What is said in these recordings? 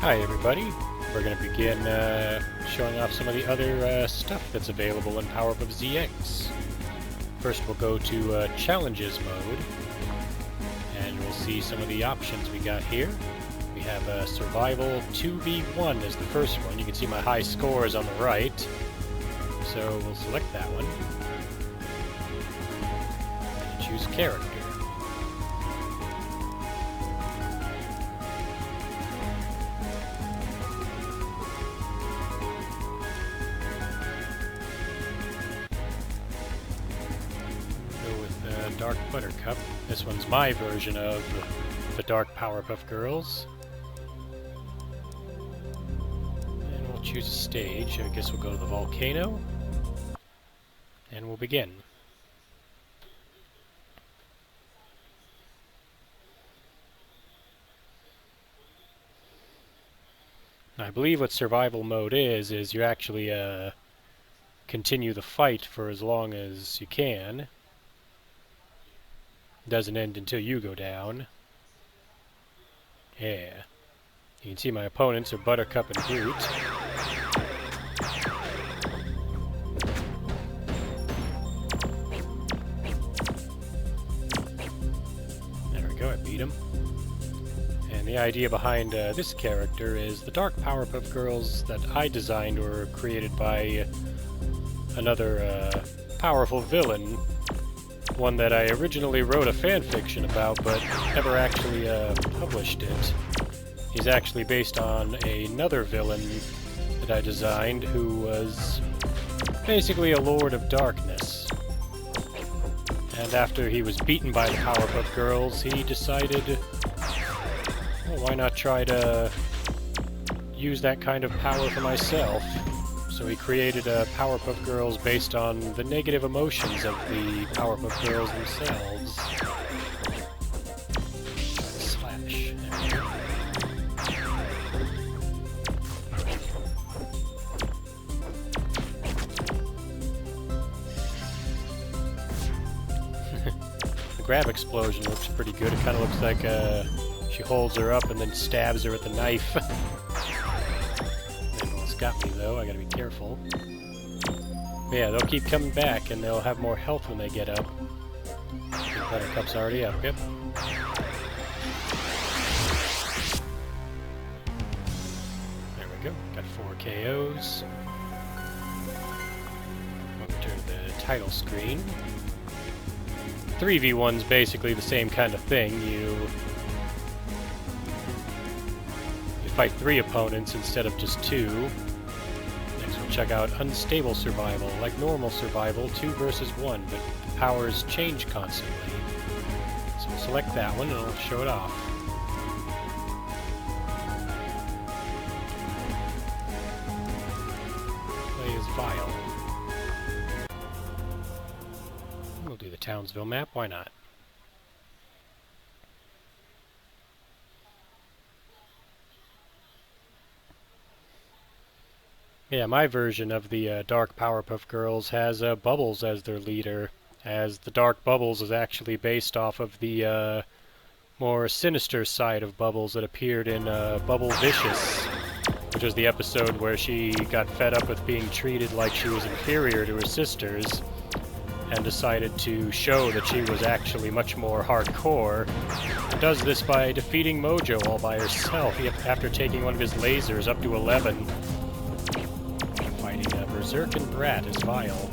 Hi everybody, we're going to begin showing off some of the other stuff that's available in Powerpuff ZX. First we'll go to Challenges mode, and we'll see some of the options we got here. We have Survival 2v1 as the first one. You can see my high scores on the right, so we'll select that one. And choose Character. Dark Buttercup. This one's my version of the Dark Powerpuff Girls. And we'll choose a stage. I guess we'll go to the volcano. And we'll begin. I believe what survival mode is you actually continue the fight for as long as you can. Doesn't end until you go down. Yeah. You can see my opponents are Buttercup and Groot. There we go, I beat him. And the idea behind this character is the Dark Powerpuff Girls that I designed were created by another powerful villain. One that I originally wrote a fanfiction about, but never actually published it. He's actually based on another villain that I designed who was basically a Lord of Darkness. And after he was beaten by the Powerpuff Girls, he decided, well, why not try to use that kind of power for myself? So he created Powerpuff Girls based on the negative emotions of the Powerpuff Girls themselves. Slash. The grab explosion looks pretty good. It kind of looks like she holds her up and then stabs her with the knife. Got me though, I gotta be careful. But yeah, they'll keep coming back and they'll have more health when they get up. Buttercup's already up, yep. There we go, got 4 KOs. We'll return to the title screen. 3v1's basically the same kind of thing. You fight 3 opponents instead of just 2. Check out Unstable Survival. Like normal survival, 2 versus 1, but the powers change constantly. So we'll select that one and I'll show it off. Play as Vile. We'll do the Townsville map, why not? Yeah, my version of the Dark Powerpuff Girls has Bubbles as their leader, as the Dark Bubbles is actually based off of the more sinister side of Bubbles that appeared in Bubble Vicious, which was the episode where she got fed up with being treated like she was inferior to her sisters, and decided to show that she was actually much more hardcore. It does this by defeating Mojo all by herself, after taking one of his lasers up to 11. Berserk and Brat is Vile.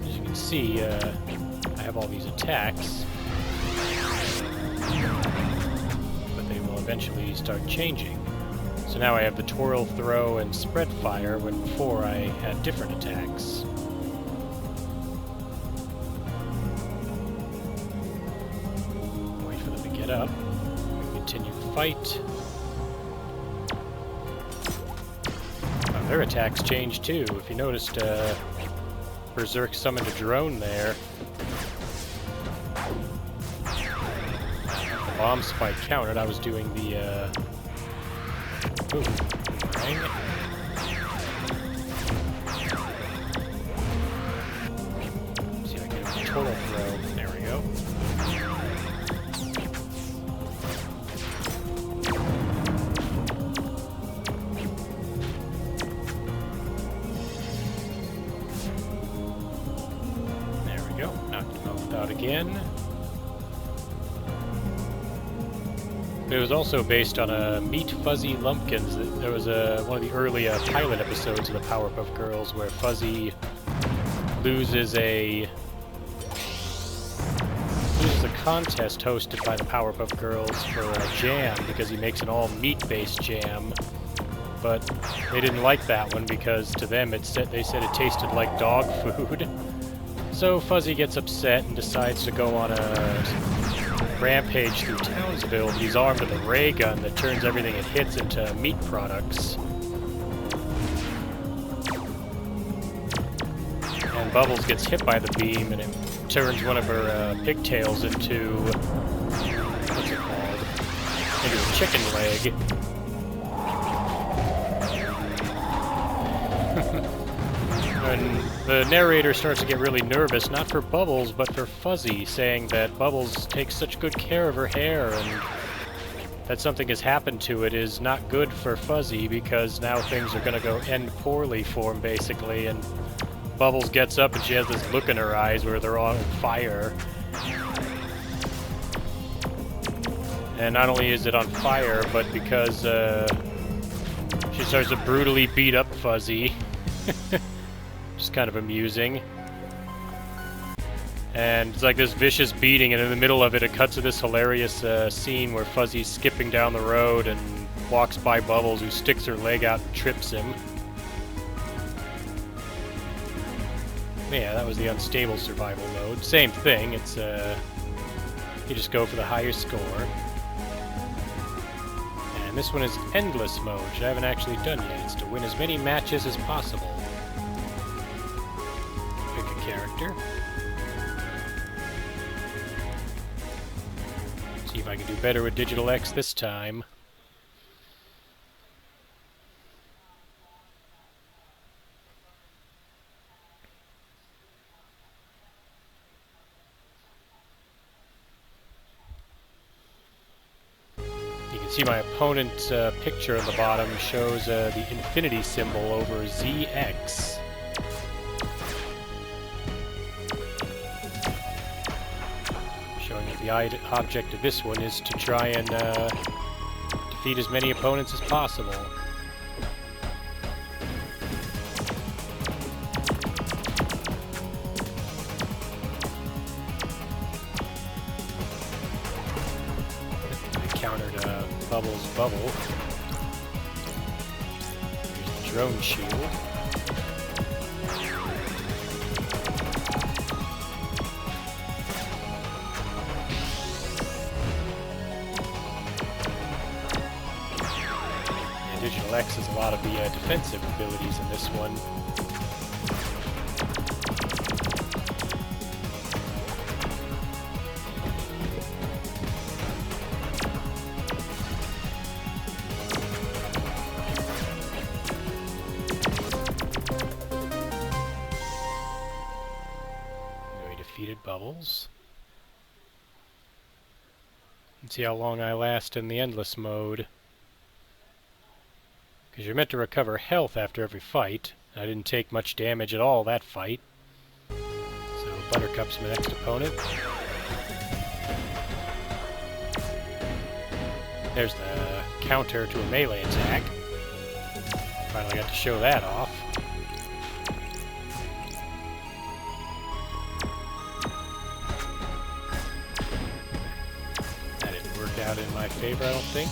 As you can see, I have all these attacks, but they will eventually start changing. So now I have the Twirl, Throw, and Spread Fire, when before I had different attacks. Wait for them to get up. Continue the fight. Their attacks change too. If you noticed, Berserk summoned a drone there. The bomb spike countered. I was doing the boomerang. See if I can get a total throw. There we go. again. It was also based on a Meet Fuzzy Lumpkins. There was one of the early pilot episodes of the Powerpuff Girls where Fuzzy loses a contest hosted by the Powerpuff Girls for a jam because he makes an all-meat-based jam. But they didn't like that one because to them they said it tasted like dog food. So Fuzzy gets upset and decides to go on a rampage through Townsville. He's armed with a ray gun that turns everything it hits into meat products. And Bubbles gets hit by the beam and it turns one of her pigtails into, what's it called? Into a chicken leg. And the narrator starts to get really nervous, not for Bubbles, but for Fuzzy, saying that Bubbles takes such good care of her hair, and that something has happened to it is not good for Fuzzy, because now things are going to end poorly for him, basically, and Bubbles gets up and she has this look in her eyes where they're on fire. And not only is it on fire, but because she starts to brutally beat up Fuzzy. Just kind of amusing. And it's like this vicious beating, and in the middle of it, it cuts to this hilarious scene where Fuzzy's skipping down the road and walks by Bubbles, who sticks her leg out and trips him. Yeah, that was the unstable survival mode. Same thing, it's you just go for the higher score. And this one is endless mode, which I haven't actually done yet. It's to win as many matches as possible. Pick a character. See if I can do better with Digital X this time. See, my opponent's picture on the bottom shows the infinity symbol over ZX. Showing that the object of this one is to try and defeat as many opponents as possible. Countered Bubbles Bubble. Here's the drone shield. Yeah, Digital X has a lot of the defensive abilities in this one. Bubbles. Let's see how long I last in the endless mode. Because you're meant to recover health after every fight. I didn't take much damage at all that fight. So Buttercup's my next opponent. There's the counter to a melee attack. Finally got to show that off. Out in my favor, I don't think.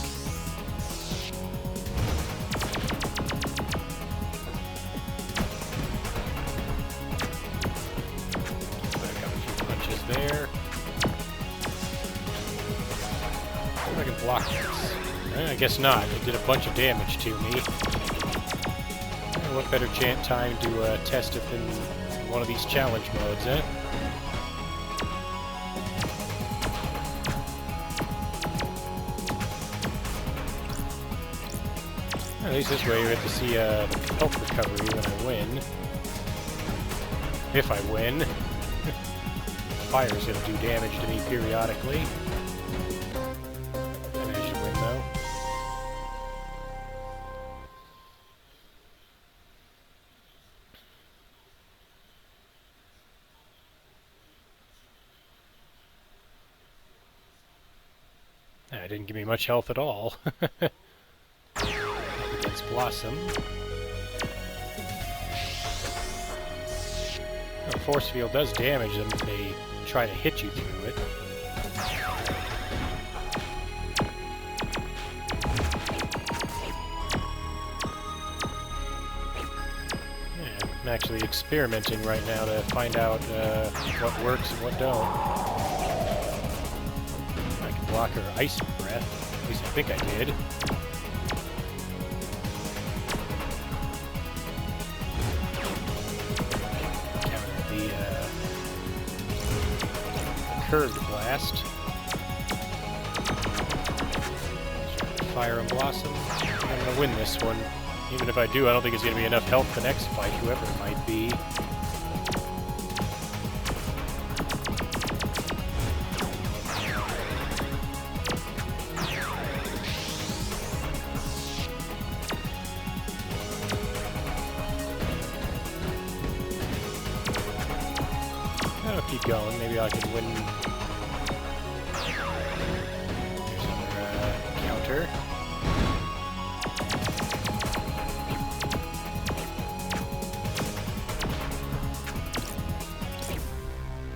Back up a few punches there. See if I can block this. I guess not. It did a bunch of damage to me. What better time to test it than one of these challenge modes, eh? At least this way we have to see the health recovery when I win. If I win. Fire's gonna do damage to me periodically. I managed to win though. That didn't give me much health at all. Against Blossom. The force field does damage them if they try to hit you through it. Yeah, I'm actually experimenting right now to find out what works and what don't. I can block her ice breath. At least I think I did. Curved blast. Fire and Blossom. I'm gonna win this one. Even if I do, I don't think it's gonna be enough health the next fight, whoever it might be. I'll keep going. Maybe I can win. There's another counter.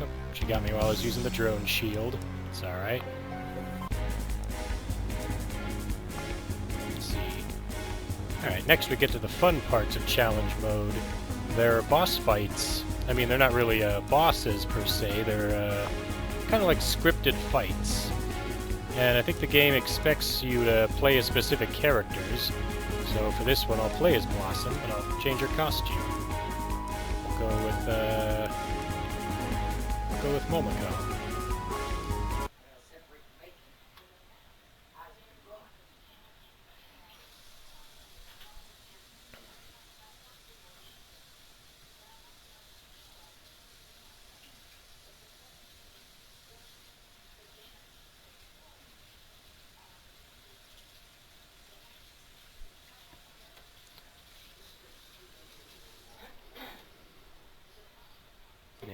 Nope, she got me while I was using the drone shield. It's alright. Let's see. Alright, next we get to the fun parts of challenge mode. There are boss fights. I mean, they're not really bosses per se, they're kind of like scripted fights. And I think the game expects you to play as specific characters. So for this one, I'll play as Blossom, and I'll change her costume. I'll go with Momoko.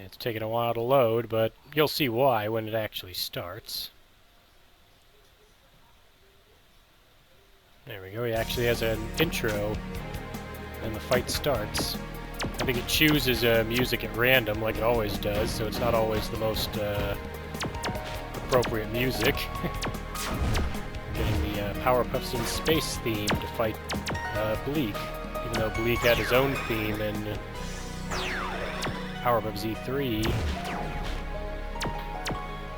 It's taking a while to load, but you'll see why when it actually starts. There we go, he actually has an intro, and the fight starts. I think it chooses music at random, like it always does, so it's not always the most appropriate music. Getting the Powerpuffs in Space theme to fight Bleak, even though Bleak had his own theme in Powerpuff Z3.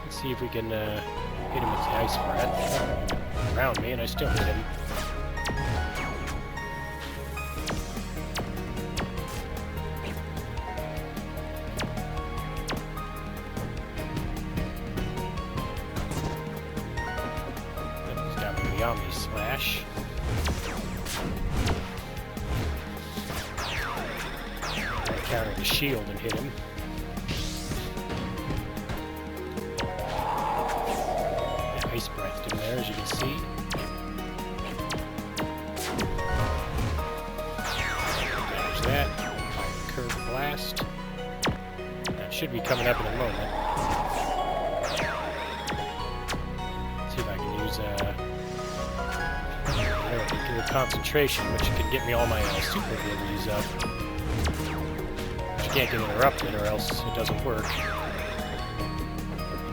Let's see if we can hit him with the ice breath around me, and I still hit him. He's got me with the Omni Slash. Counter the shield and hit him. Yeah, ice breathed him there, as you can see. There's that. Curved blast. That should be coming up in a moment. Let's see if I can use concentration, which can get me all my super abilities up. Can't get interrupted or else it doesn't work.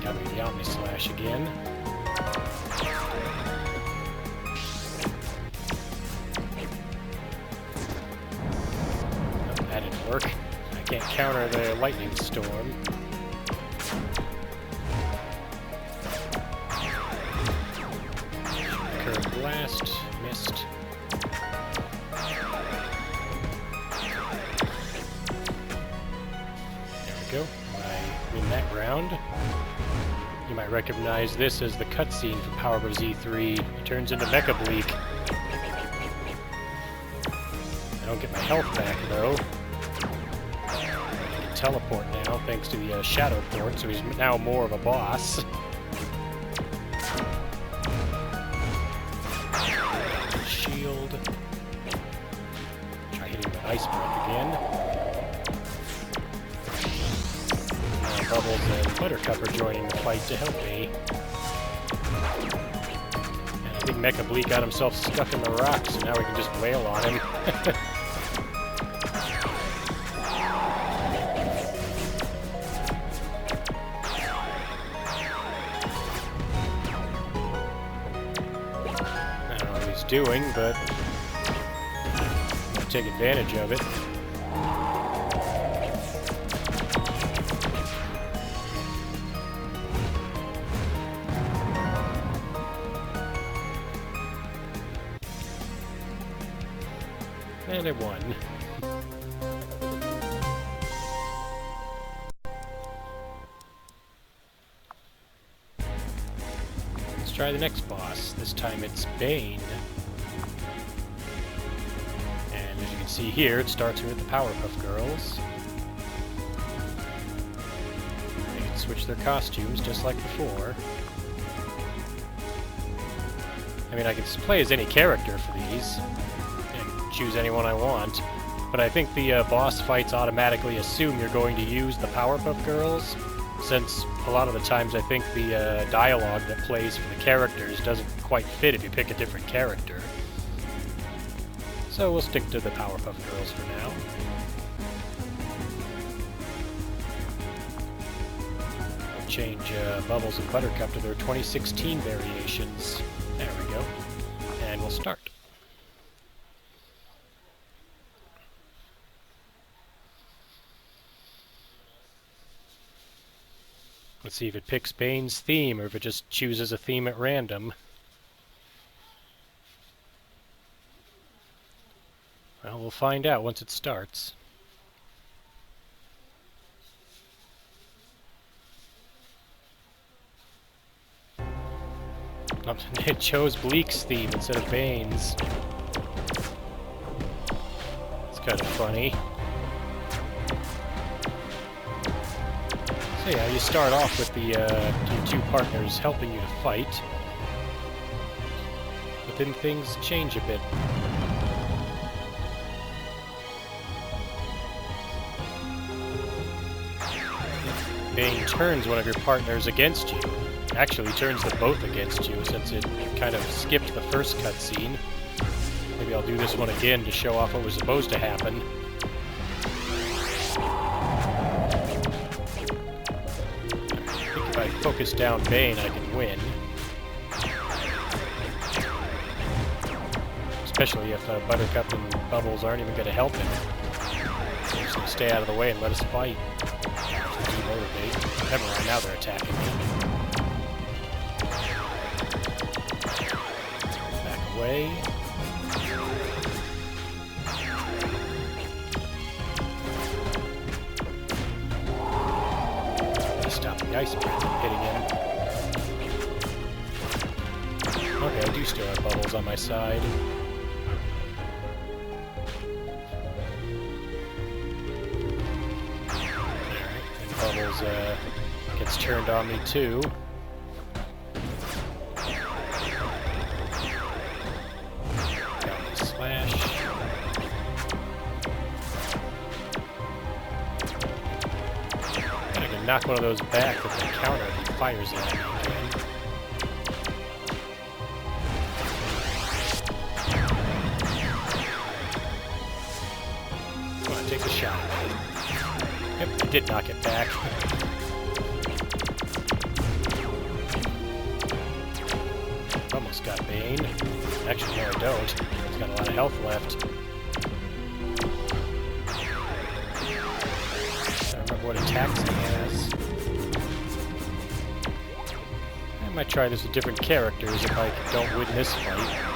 Got me the Omni Slash again. Nope, that didn't work. I can't counter the Lightning Storm. Curved Blast, missed. Go. I win that round. You might recognize this as the cutscene from Powerpuff Z3. He turns into Mecha Bleak. I don't get my health back though. I can teleport now thanks to the Shadow Port, so he's now more of a boss. Shield. Try hitting the Ice Breath again. Bubbles and Buttercup are joining the fight to help me. think Mecha Bleak got himself stuck in the rocks, so now we can just wail on him. I don't know what he's doing, but I'm gonna take advantage of it. And I won. Let's try the next boss. This time it's Bane. And as you can see here, it starts with the Powerpuff Girls. They can switch their costumes just like before. I mean, I can play as any character for these. Choose anyone I want, but I think the boss fights automatically assume you're going to use the Powerpuff Girls, since a lot of the times I think the dialogue that plays for the characters doesn't quite fit if you pick a different character. So we'll stick to the Powerpuff Girls for now. We'll change Bubbles and Buttercup to their 2016 variations. There we go. And we'll start. Let's see if it picks Bane's theme, or if it just chooses a theme at random. Well, we'll find out once it starts. It chose Bleak's theme instead of Bane's. It's kind of funny. So yeah, you start off with the your two partners helping you to fight, but then things change a bit. Bane turns one of your partners against you. Actually turns them both against you, since it kind of skipped the first cutscene. Maybe I'll do this one again to show off what was supposed to happen. If I focus down Bane, I can win. Especially if Buttercup and Bubbles aren't even going to help him. They're just going to stay out of the way and let us fight. Demotivate. Never mind, now they're attacking me. Back away. Stop the ice breath from hitting him. Okay, I do still have Bubbles on my side. Alright, and Bubbles gets turned on me too. Slash. Knock one of those back with the counter if he fires it at me again. Come on, take the shot. Yep, I did knock it back. Almost got Bane. Actually, no, I don't. He's got a lot of health left. What attacks he has. I might try this with different characters if I don't win this fight.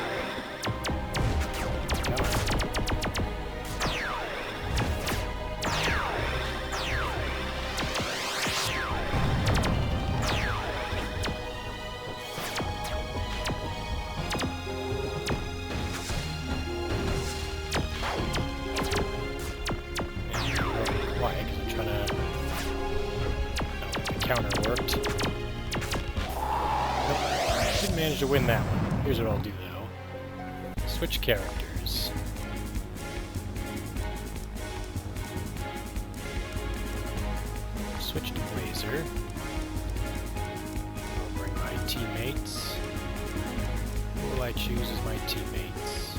Counter worked. Nope. Didn't manage to win that one. Here's what I'll do though. Switch characters. Switch to Blazer. I'll bring my teammates. Who will I I choose as my teammates.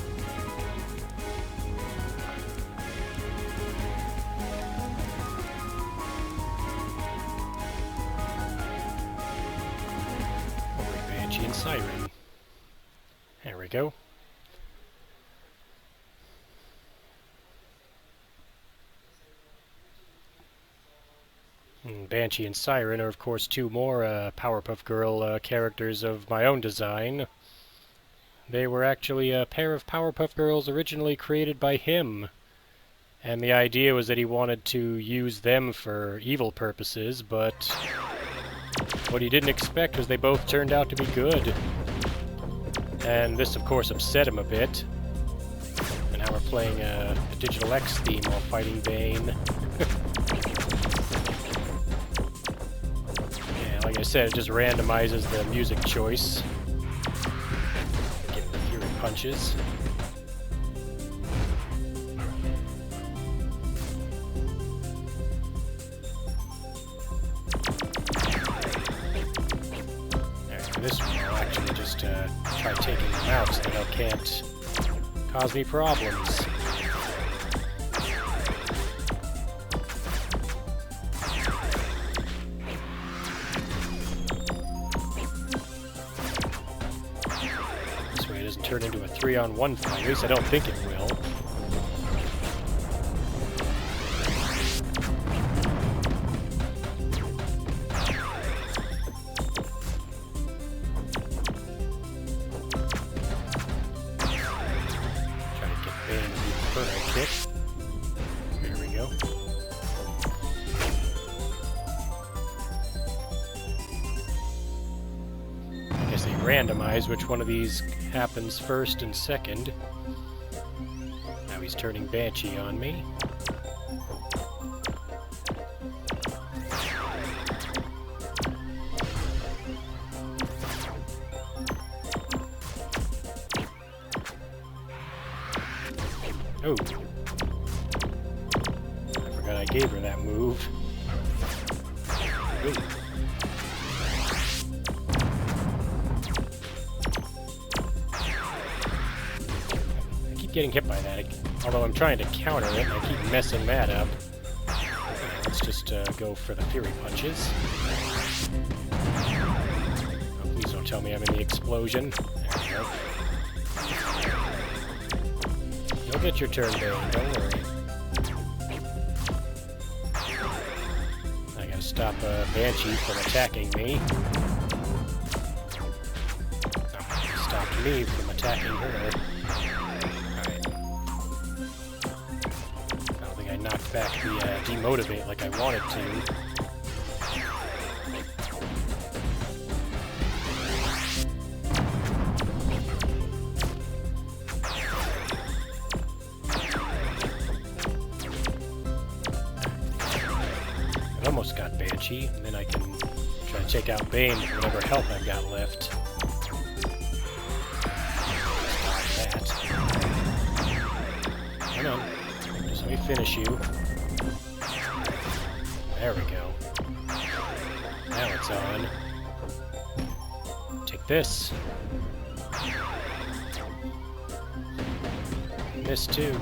Banshee and Siren. There we go. Banshee and Siren are, of course, two more Powerpuff Girl characters of my own design. They were actually a pair of Powerpuff Girls originally created by him. And the idea was that he wanted to use them for evil purposes, but what he didn't expect was they both turned out to be good. And this, of course, upset him a bit. And now we're playing a Digital X theme while fighting Bane. Like I said, it just randomizes the music choice. Get the Fury punches. Alright, for this one, I'll actually just try taking them out so they can't cause me problems. Turn into a 3-on-1 fight. At least I don't think it will. Try to get Bane to do the perfect kick. There we go. I guess they randomize which one of these happens first and second. Now he's turning Banshee on me. Oh. I forgot I gave her that move. Ooh. Getting hit by that, although I'm trying to counter it, and I keep messing that up. Let's just go for the Fury punches. Oh, please don't tell me I'm in the explosion. There we go. You'll get your turn, Bane, don't worry. I gotta stop Banshee from attacking me. Oh, she stopped me from attacking her. Knocked back the demotivate like I wanted to. I almost got Banshee, and then I can try to take out Bane with whatever health I've got left. Stop that. Hang on. Let me finish you. There we go. Now it's on. Take this. Miss too.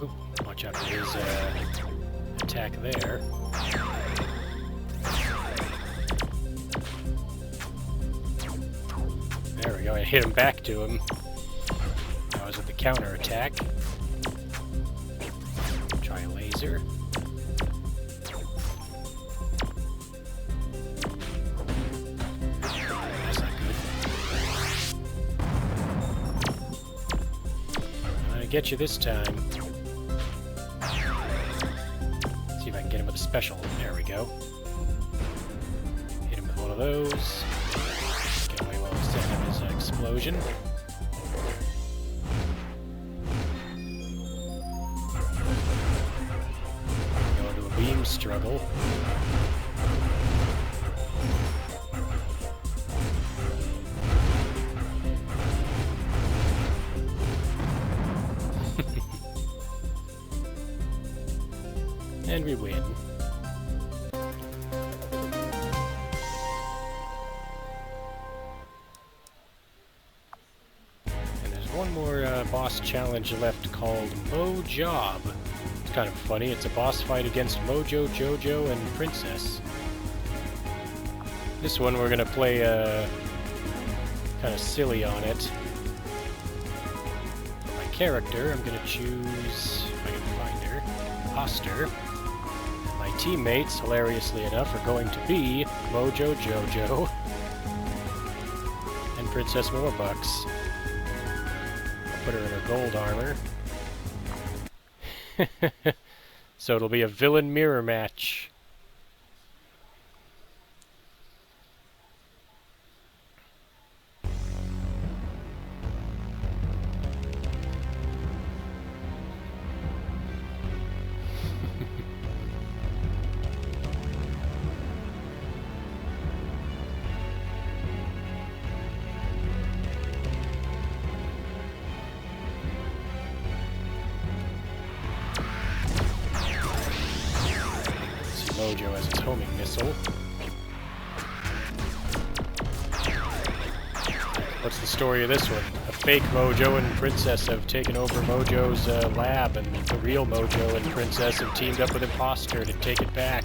Oop, watch out for his attack there. There we go, I hit him back to him. That was with the counter attack. Try a laser. That's not good. I'm gonna get you this time. See if I can get him with a special. There we go. Hit him with one of those. His explosion. Go into a beam struggle. And we win. more boss challenge left called Mojo. It's kind of funny. It's a boss fight against Mojo Jojo and Princess. This one we're gonna play kind of silly on it. For my character, I'm gonna choose, if I can find her, Imposter. My teammates, hilariously enough, are going to be Mojo Jojo and Princess Moorbucks. I'll put her in her gold armor. So it'll be a villain mirror match. Mojo has its homing missile. What's the story of this one? A fake Mojo and Princess have taken over Mojo's lab, and the real Mojo and Princess have teamed up with Imposter to take it back.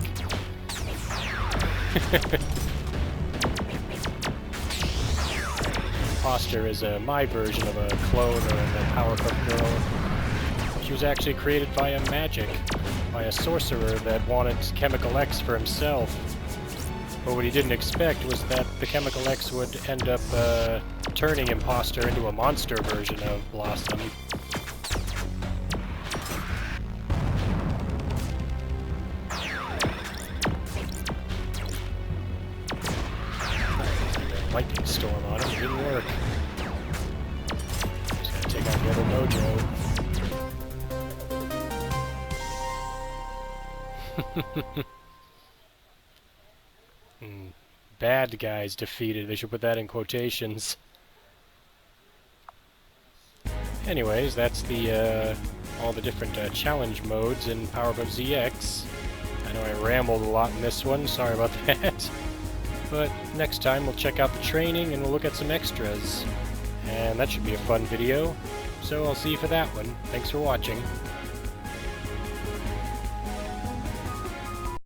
Imposter is my version of a clone of the Powerpuff Girl. She was actually created via magic, by a sorcerer that wanted Chemical X for himself. But what he didn't expect was that the Chemical X would end up turning Imposter into a monster version of Blossom. Lightning storm on him, it didn't work. Just gotta take out the other Mojo. Bad guys defeated. They should put that in quotations. Anyways, that's the all the different challenge modes in Powerpuff ZX. I know I rambled a lot in this one, sorry about that. But next time we'll check out the training and we'll look at some extras. And that should be a fun video. So I'll see you for that one. Thanks for watching.